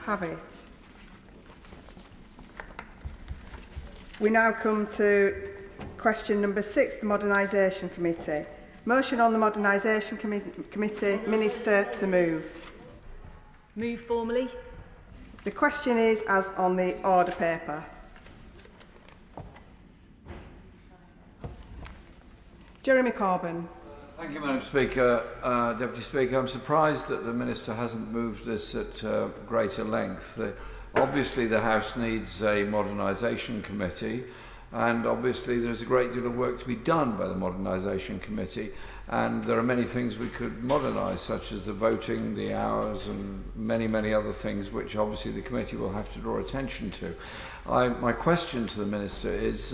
have it. We now come to question number 6, the Modernisation Committee. Motion on the Modernisation Committee. Minister to move. Move formally. The question is as on the order paper. Jeremy Corbyn. Thank you, Madam Speaker. Deputy Speaker, I'm surprised that the Minister hasn't moved this at greater length. Obviously, the House needs a Modernisation Committee, and obviously there's a great deal of work to be done by the Modernisation Committee, and there are many things we could modernise, such as the voting, the hours, and many, many other things which obviously the committee will have to draw attention to. My question to the Minister is,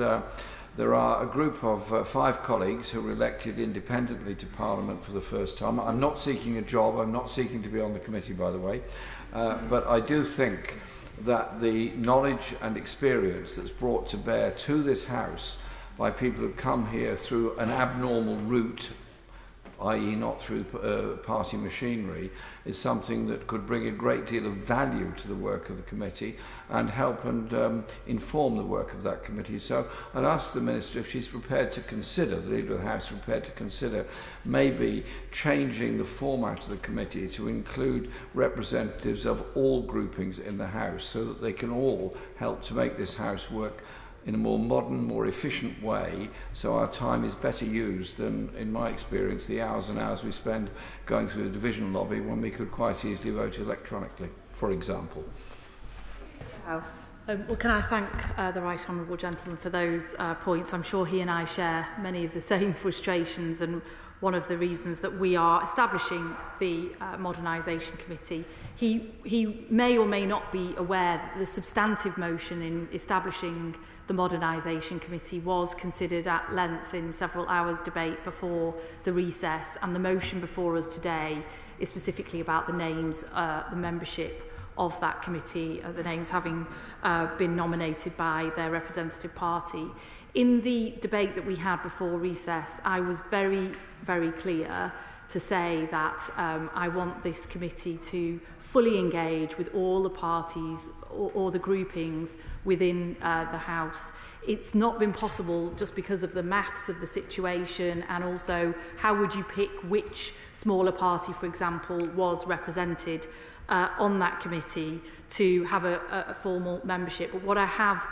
there are a group of 5 colleagues who were elected independently to Parliament for the first time. I'm not seeking a job, I'm not seeking to be on the committee, by the way, but I do think that the knowledge and experience that's brought to bear to this House by people who've come here through an abnormal route, i.e. not through party machinery, is something that could bring a great deal of value to the work of the committee and help and inform the work of that committee. So I'd ask the Minister if she's prepared to consider, the Leader of the House prepared to consider, maybe changing the format of the committee to include representatives of all groupings in the House so that they can all help to make this House work in a more modern, more efficient way, so our time is better used than, in my experience, the hours and hours we spend going through the division lobby when we could quite easily vote electronically, for example. House. Well, can I thank the Right Honourable Gentleman for those points? I'm sure he and I share many of the same frustrations, and one of the reasons that we are establishing the Modernisation Committee. He may or may not be aware that the substantive motion in establishing the Modernisation Committee was considered at length in several hours' debate before the recess, and the motion before us today is specifically about the names, the membership of that committee, the names having been nominated by their representative party. In the debate that we had before recess, I was very, very clear to say that I want this committee to fully engage with all the parties or the groupings within the House. It's not been possible just because of the maths of the situation, and also how would you pick which smaller party, for example, was represented on that committee to have a formal membership. But what I have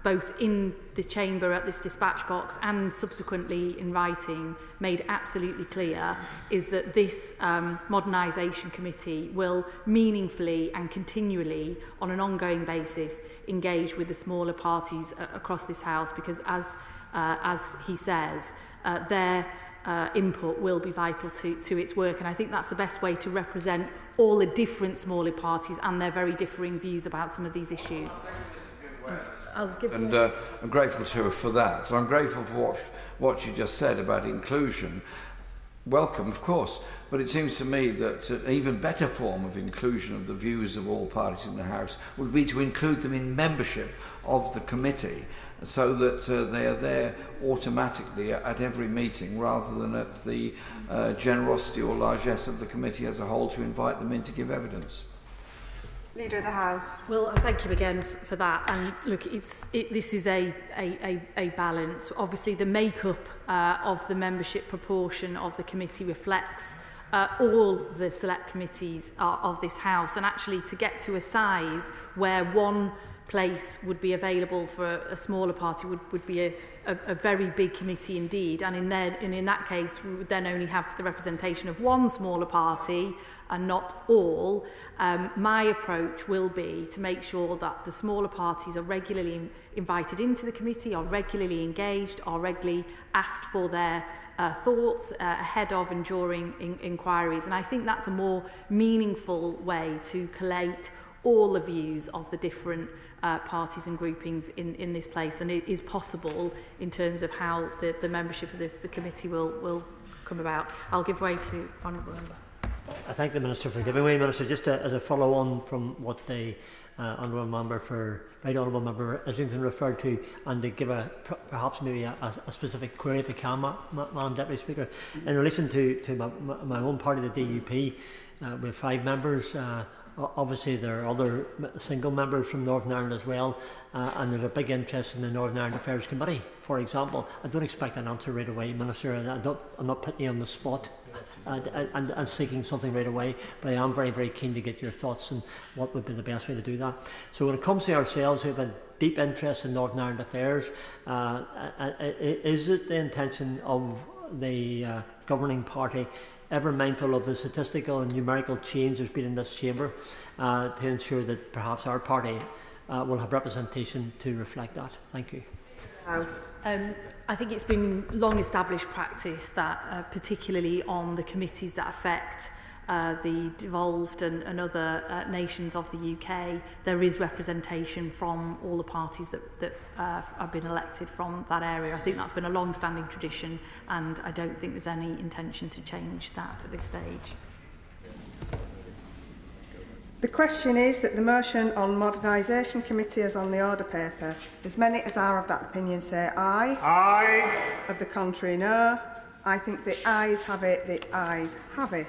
both in the chamber at this dispatch box and subsequently in writing made absolutely clear is that this Modernisation Committee will meaningfully and continually on an ongoing basis engage with the smaller parties across this House, because as he says, their input will be vital to its work, and I think that's the best way to represent all the different smaller parties and their very differing views about some of these issues. I'm grateful to her for that. And I'm grateful for what she just said about inclusion. Welcome, of course, but it seems to me that an even better form of inclusion of the views of all parties in the House would be to include them in membership of the committee, so that they are there automatically at every meeting, rather than at the generosity or largesse of the committee as a whole to invite them in to give evidence. Leader of the House. Well, thank you again for that. And look, this is a balance. Obviously, the makeup of the membership proportion of the committee reflects all the select committees of this House, and actually to get to a size where one place would be available for a smaller party would be a very big committee indeed, and in that case we would then only have the representation of one smaller party and not all. My approach will be to make sure that the smaller parties are regularly invited into the committee, are regularly engaged, are regularly asked for their thoughts ahead of and during inquiries, and I think that's a more meaningful way to collate all the views of the different parties and groupings in this place, and it is possible in terms of how the membership of the committee will come about. I'll give way to Honourable Member. I thank the Minister for giving way, Minister. Just as a follow-on from what the Honourable Member for Right Honourable Member Islington referred to, and to give perhaps maybe a specific query if I can, Madam Deputy Speaker, in relation to my own party, the DUP, we have 5 members Obviously, there are other single members from Northern Ireland as well, and there's a big interest in the Northern Ireland Affairs Committee, for example. I don't expect an answer right away, Minister, and I'm not putting you on the spot and seeking something right away, but I am very, very keen to get your thoughts on what would be the best way to do that. So when it comes to ourselves, we have a deep interest in Northern Ireland affairs. Is it the intention of the governing party, ever mindful of the statistical and numerical change there's been in this chamber, to ensure that perhaps our party will have representation to reflect that? Thank you. I think it's been long established practice that particularly on the committees that affect the devolved and other nations of the UK, there is representation from all the parties that have been elected from that area. I think that's been a long-standing tradition, and I don't think there's any intention to change that at this stage. The question is that the motion on Modernisation Committee is on the order paper. As many as are of that opinion say aye. Aye. Of the contrary, no. I think the ayes have it. The ayes have it.